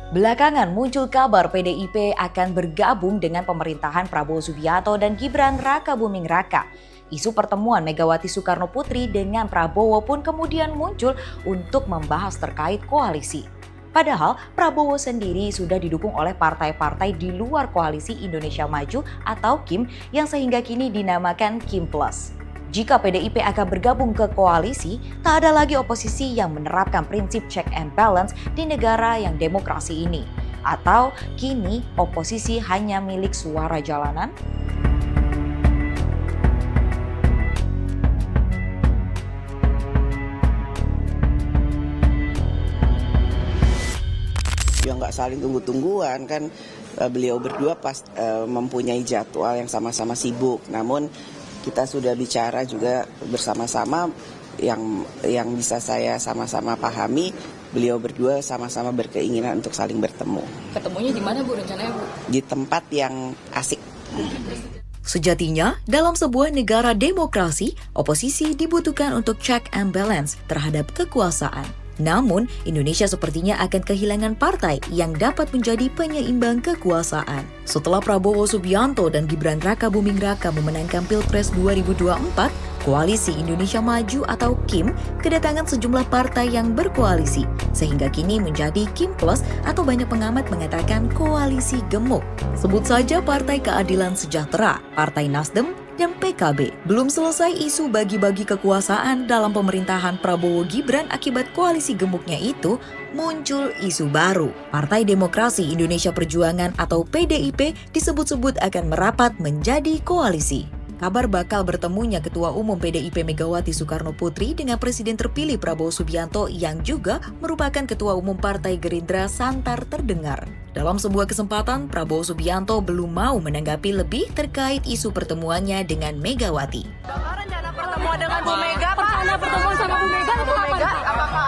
Belakangan muncul kabar PDIP akan bergabung dengan pemerintahan Prabowo Subianto dan Gibran Rakabuming Raka. Isu pertemuan Megawati Soekarno Putri dengan Prabowo pun kemudian muncul untuk membahas terkait koalisi. Padahal Prabowo sendiri sudah didukung oleh partai-partai di luar koalisi Indonesia Maju atau KIM yang sehingga kini dinamakan KIM Plus. Jika PDIP akan bergabung ke koalisi, tak ada lagi oposisi yang menerapkan prinsip check and balance di negara yang demokrasi ini. Atau kini oposisi hanya milik suara jalanan? Ya nggak saling tunggu-tungguan kan, beliau berdua mempunyai jadwal yang sama-sama sibuk. Namun kita sudah bicara juga bersama-sama yang bisa saya sama-sama pahami, beliau berdua sama-sama berkeinginan untuk saling bertemu. Ketemunya di mana Bu rencananya Bu? Di tempat yang asik. Sejatinya, dalam sebuah negara demokrasi, oposisi dibutuhkan untuk check and balance terhadap kekuasaan. Namun, Indonesia sepertinya akan kehilangan partai yang dapat menjadi penyeimbang kekuasaan. Setelah Prabowo Subianto dan Gibran Rakabuming Raka memenangkan Pilpres 2024, Koalisi Indonesia Maju atau KIM kedatangan sejumlah partai yang berkoalisi, sehingga kini menjadi KIM Plus atau banyak pengamat mengatakan koalisi gemuk. Sebut saja Partai Keadilan Sejahtera, Partai Nasdem, dan PKB. Belum selesai isu bagi-bagi kekuasaan dalam pemerintahan Prabowo Gibran akibat koalisi gemuknya itu, muncul isu baru. Partai Demokrasi Indonesia Perjuangan atau PDIP disebut-sebut akan merapat menjadi koalisi. Kabar bakal bertemunya Ketua Umum PDIP Megawati Soekarno Putri dengan Presiden terpilih Prabowo Subianto yang juga merupakan Ketua Umum Partai Gerindra santar terdengar. Dalam sebuah kesempatan, Prabowo Subianto belum mau menanggapi lebih terkait isu pertemuannya dengan Megawati. Rencana pertemuan dengan Bu Mega, Pak. Rencana pertemuan sama Bu Mega itu kapan? Apakah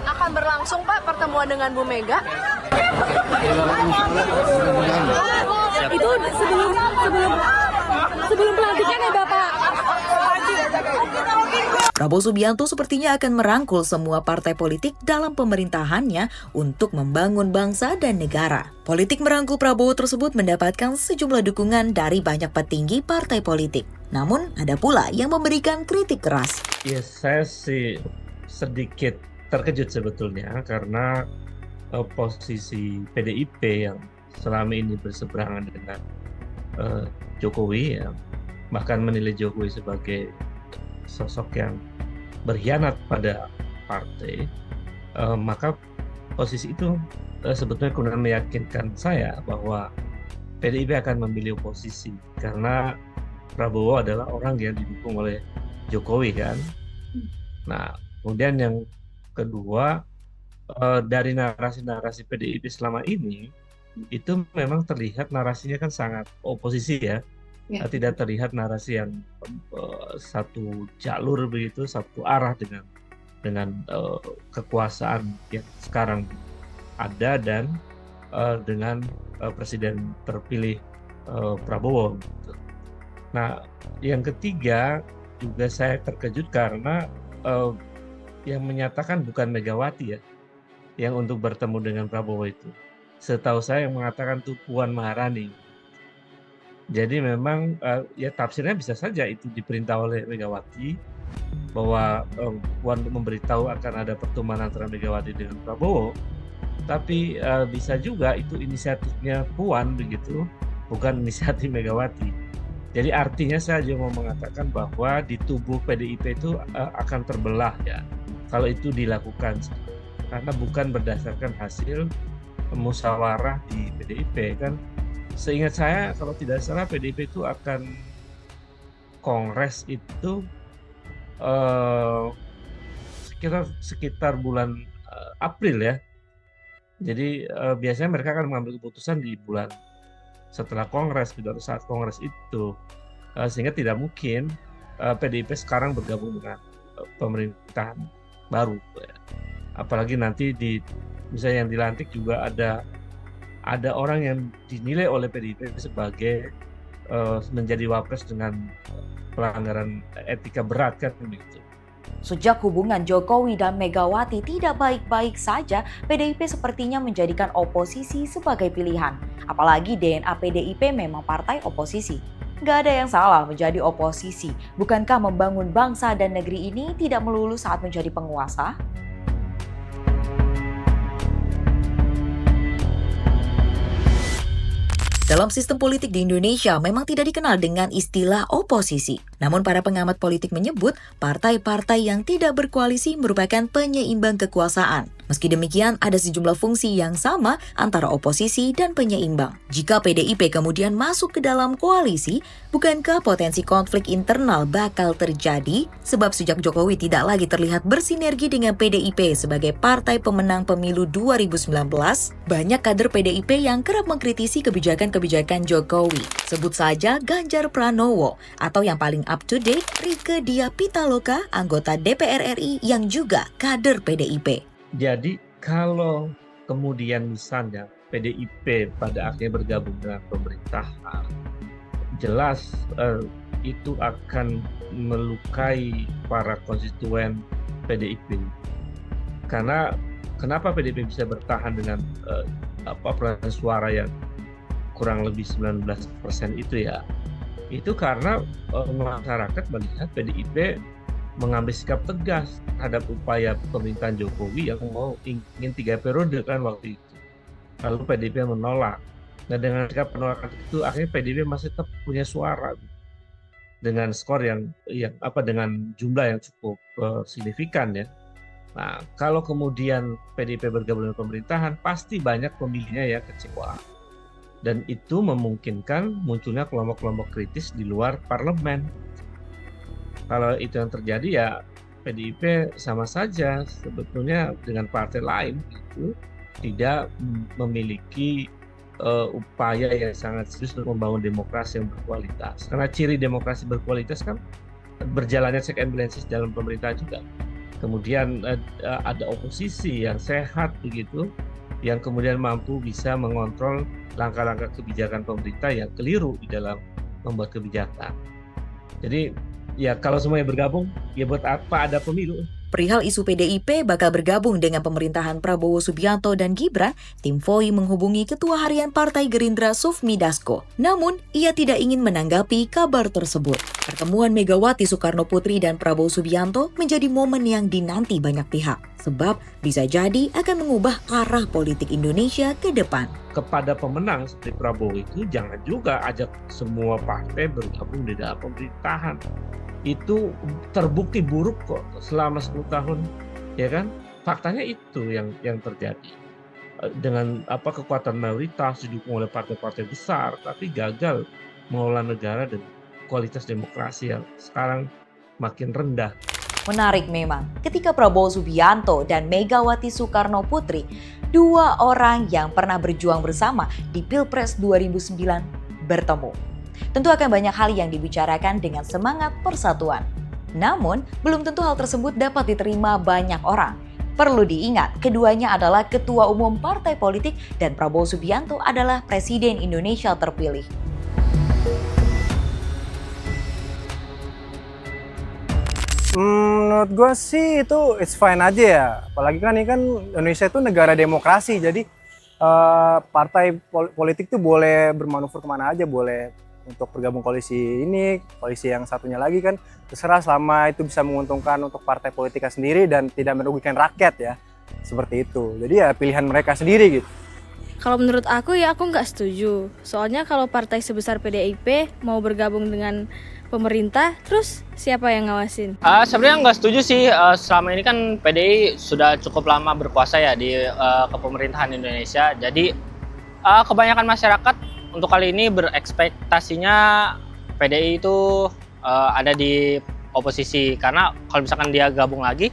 akan berlangsung, Pak, pertemuan dengan Bu Mega? Itu sebelum pelantikan ya, Bapak. Prabowo Subianto sepertinya akan merangkul semua partai politik dalam pemerintahannya untuk membangun bangsa dan negara. Politik merangkul Prabowo tersebut mendapatkan sejumlah dukungan dari banyak petinggi partai politik. Namun, ada pula yang memberikan kritik keras. Ya, saya sih sedikit terkejut sebetulnya karena posisi PDIP yang selama ini berseberangan dengan Jokowi, ya, bahkan menilai Jokowi sebagai sosok yang berkhianat pada partai, maka posisi itu sebetulnya kurang meyakinkan saya bahwa PDIP akan memilih oposisi karena Prabowo adalah orang yang didukung oleh Jokowi kan. Nah, kemudian yang kedua, dari narasi-narasi PDIP selama ini itu memang terlihat narasinya kan sangat oposisi ya. Tidak terlihat narasi yang satu jalur begitu, satu arah dengan kekuasaan yang sekarang ada dan dengan Presiden terpilih Prabowo. Gitu. Nah, yang ketiga juga saya terkejut karena yang menyatakan bukan Megawati ya, yang untuk bertemu dengan Prabowo itu. Setahu saya yang mengatakan itu Puan Maharani. Jadi memang ya tafsirnya bisa saja itu diperintah oleh Megawati bahwa Puan memberitahu akan ada pertemuan antara Megawati dengan Prabowo, tapi bisa juga itu inisiatifnya Puan begitu, bukan inisiatif Megawati. Jadi artinya saya juga mau mengatakan bahwa di tubuh PDIP itu akan terbelah ya kalau itu dilakukan karena bukan berdasarkan hasil musyawarah di PDIP kan. Seingat saya kalau tidak salah PDIP itu akan kongres itu sekitar bulan April ya. Jadi biasanya mereka akan mengambil keputusan di bulan setelah kongres, pada saat kongres itu, sehingga tidak mungkin PDIP sekarang bergabung dengan pemerintahan baru. Ya. Apalagi nanti misalnya yang dilantik juga ada orang yang dinilai oleh PDIP sebagai menjadi wapres dengan pelanggaran etika berat kan begitu. Sejak hubungan Jokowi dan Megawati tidak baik-baik saja, PDIP sepertinya menjadikan oposisi sebagai pilihan. Apalagi DNA PDIP memang partai oposisi. Gak ada yang salah menjadi oposisi. Bukankah membangun bangsa dan negeri ini tidak melulu saat menjadi penguasa? Dalam sistem politik di Indonesia memang tidak dikenal dengan istilah oposisi. Namun para pengamat politik menyebut partai-partai yang tidak berkoalisi merupakan penyeimbang kekuasaan. Meski demikian, ada sejumlah fungsi yang sama antara oposisi dan penyeimbang. Jika PDIP kemudian masuk ke dalam koalisi, bukankah potensi konflik internal bakal terjadi? Sebab sejak Jokowi tidak lagi terlihat bersinergi dengan PDIP sebagai partai pemenang pemilu 2019, banyak kader PDIP yang kerap mengkritisi kebijakan Jokowi. Sebut saja Ganjar Pranowo, atau yang paling up to date, Rieke Diah Pitaloka, anggota DPR RI yang juga kader PDIP. Jadi kalau kemudian misalnya PDIP pada akhirnya bergabung dengan pemerintahan, jelas itu akan melukai para konstituen PDIP. Karena kenapa PDIP bisa bertahan dengan perolehan suara yang kurang lebih 19% itu ya? Itu karena masyarakat melihat PDIP mengambil sikap tegas terhadap upaya pemerintahan Jokowi yang ingin 3 periode kan waktu itu. Lalu PDIP menolak. Nah dengan sikap penolakan itu akhirnya PDIP masih tetap punya suara dengan skor yang dengan jumlah yang cukup signifikan ya. Nah kalau kemudian PDIP bergabung dengan pemerintahan pasti banyak pemilihnya yang kecewa. Dan itu memungkinkan munculnya kelompok-kelompok kritis di luar parlemen. Kalau itu yang terjadi ya PDIP sama saja sebetulnya dengan partai lain itu tidak memiliki upaya yang sangat serius untuk membangun demokrasi yang berkualitas. Karena ciri demokrasi berkualitas kan berjalannya check and balances dalam pemerintahan juga. Kemudian ada oposisi yang sehat begitu, yang kemudian mampu bisa mengontrol langkah-langkah kebijakan pemerintah yang keliru di dalam membuat kebijakan. Jadi ya kalau semuanya bergabung, ya buat apa ada pemilu? Perihal isu PDIP bakal bergabung dengan pemerintahan Prabowo Subianto dan Gibran, tim FOI menghubungi Ketua Harian Partai Gerindra Sufmi Dasko. Namun, ia tidak ingin menanggapi kabar tersebut. Pertemuan Megawati Soekarno Putri dan Prabowo Subianto menjadi momen yang dinanti banyak pihak. Sebab bisa jadi akan mengubah arah politik Indonesia ke depan. Kepada pemenang seperti Prabowo itu jangan juga ajak semua partai bergabung di dalam pemerintahan. Itu terbukti buruk kok selama 10 tahun, ya kan? Faktanya itu yang terjadi. Dengan kekuatan mayoritas didukung oleh partai-partai besar, tapi gagal mengelola negara dan kualitas demokrasi yang sekarang makin rendah. Menarik memang, ketika Prabowo Subianto dan Megawati Soekarno Putri, dua orang yang pernah berjuang bersama di Pilpres 2009 bertemu. Tentu akan banyak hal yang dibicarakan dengan semangat persatuan. Namun, belum tentu hal tersebut dapat diterima banyak orang. Perlu diingat, keduanya adalah ketua umum partai politik dan Prabowo Subianto adalah Presiden Indonesia terpilih. Menurut gue sih itu it's fine aja ya. Apalagi kan ini kan Indonesia itu negara demokrasi, jadi partai politik tuh boleh bermanuver kemana aja, boleh untuk bergabung koalisi ini, koalisi yang satunya lagi kan terserah selama itu bisa menguntungkan untuk partai politiknya sendiri dan tidak merugikan rakyat ya, seperti itu. Jadi ya pilihan mereka sendiri gitu. Kalau menurut aku ya aku nggak setuju. Soalnya kalau partai sebesar PDIP mau bergabung dengan pemerintah, terus siapa yang ngawasin? Sebenarnya nggak setuju sih. Selama ini kan PDI sudah cukup lama berkuasa ya di kepemerintahan Indonesia. Jadi kebanyakan masyarakat untuk kali ini berekspektasinya PDI itu ada di oposisi. Karena kalau misalkan dia gabung lagi,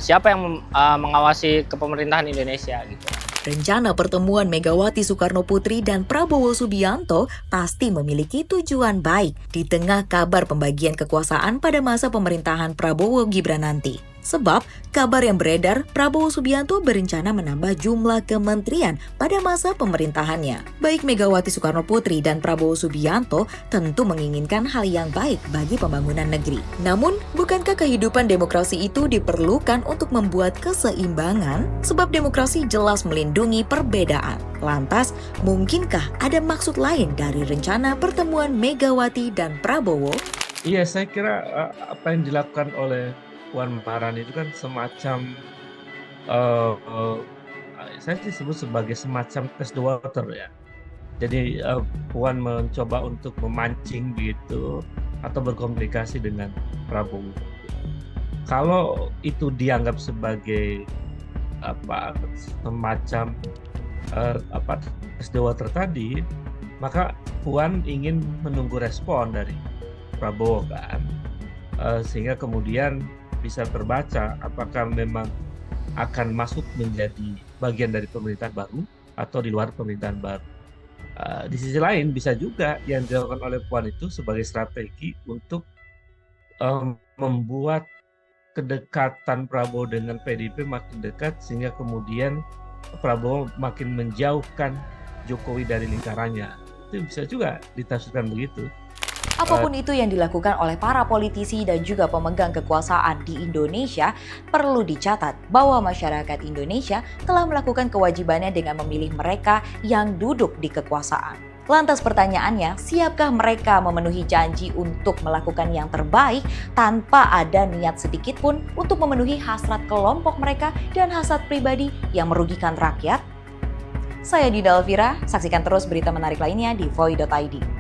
siapa yang mengawasi kepemerintahan Indonesia gitu. Rencana pertemuan Megawati Soekarno Putri dan Prabowo Subianto pasti memiliki tujuan baik di tengah kabar pembagian kekuasaan pada masa pemerintahan Prabowo Gibran nanti. Sebab kabar yang beredar Prabowo Subianto berencana menambah jumlah kementerian pada masa pemerintahannya. Baik Megawati Soekarno Putri dan Prabowo Subianto tentu menginginkan hal yang baik bagi pembangunan negeri. Namun, bukankah kehidupan demokrasi itu diperlukan untuk membuat keseimbangan? Sebab demokrasi jelas melindungi perbedaan. Lantas, mungkinkah ada maksud lain dari rencana pertemuan Megawati dan Prabowo? Iya, saya kira apa yang dilakukan oleh Puan Maharani itu kan semacam saya sih sebut sebagai semacam test the water ya. Jadi Puan mencoba untuk memancing gitu atau berkomunikasi dengan Prabowo. Kalau itu dianggap sebagai semacam test the water tadi, maka Puan ingin menunggu respon dari Prabowo kan, sehingga kemudian bisa terbaca apakah memang akan masuk menjadi bagian dari pemerintahan baru atau di luar pemerintahan baru. Di sisi lain bisa juga yang dilakukan oleh Puan itu sebagai strategi untuk membuat kedekatan Prabowo dengan PDIP makin dekat sehingga kemudian Prabowo makin menjauhkan Jokowi dari lingkarannya. Itu bisa juga ditafsirkan begitu. Apapun itu yang dilakukan oleh para politisi dan juga pemegang kekuasaan di Indonesia, perlu dicatat bahwa masyarakat Indonesia telah melakukan kewajibannya dengan memilih mereka yang duduk di kekuasaan. Lantas pertanyaannya, siapkah mereka memenuhi janji untuk melakukan yang terbaik tanpa ada niat sedikit pun untuk memenuhi hasrat kelompok mereka dan hasrat pribadi yang merugikan rakyat? Saya Dida Elvira, saksikan terus berita menarik lainnya di Voi.id.